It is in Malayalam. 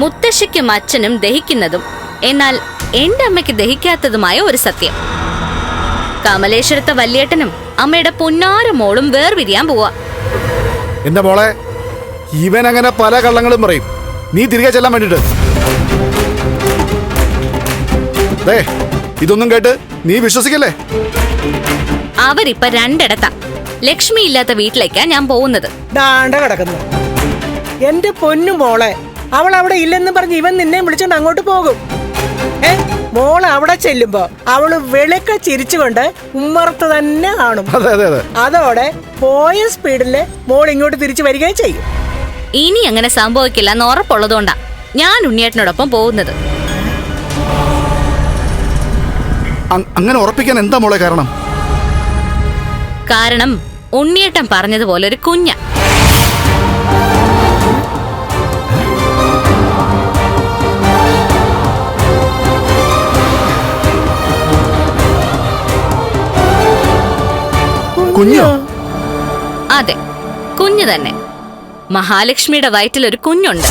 മുത്തശ്ശിക്കും അച്ഛനും ദഹിക്കുന്നതും എന്നാൽ എന്റെ അമ്മയ്ക്ക് ദഹിക്കാത്തതുമായ ഒരു സത്യം. കമലേശ്വരത്തെ വല്യേട്ടനും അമ്മയുടെ പൊന്നാര മോളും വേർപിരിയാൻ പോവാ. എന്റെ മോളെ, ഇവൻ അങ്ങനെ പല കള്ളങ്ങളും പറയും. നീ തിരികെ ചെല്ലാൻ വേണ്ടിട്ട് ഇതൊന്നും കേട്ട് നീ വിശ്വസിക്കല്ലേ? അവരിപ്പ രണ്ടിടത്താ. ലക്ഷ്മി ഇല്ലാത്ത വീട്ടിലേക്കാ ഞാൻ പോകുന്നത്. ദാണ്ട കിടക്കുന്നു എന്റെ പൊന്നു മോളെ. അവൾ അവിടെ ഇല്ലെന്ന് പറഞ്ഞ് ഇവൻ നിന്നെ വിളിച്ചോണ്ട് അങ്ങോട്ട് പോകും. മോള് അവിടെ ചെല്ലുമ്പോ അവള് വെളുക്ക ചിരിച്ചുകൊണ്ട് ഉമ്മറത്ത് തന്നെ കാണും. അതോടെ പോയ സ്പീഡില് മോൾ ഇങ്ങോട്ട് തിരിച്ചു വരികയും ചെയ്യും. ഇനി അങ്ങനെ സംഭവിക്കില്ല എന്ന് ഉറപ്പുള്ളതുകൊണ്ടാ ഞാൻ ഉണ്ണിയേട്ടനോടൊപ്പം പോകുന്നത്. അങ്ങനെ ഉറപ്പിക്കാൻ എന്താ മോളെ കാരണം? കാരണം ഉണ്ണിയേട്ടൻ പറഞ്ഞതുപോലെ ഒരു കുഞ്ഞ. കുഞ്ഞോ? അതെ, കുഞ്ഞു തന്നെ. മഹാലക്ഷ്മിയുടെ വയറ്റിൽ ഒരു കുഞ്ഞുണ്ട്.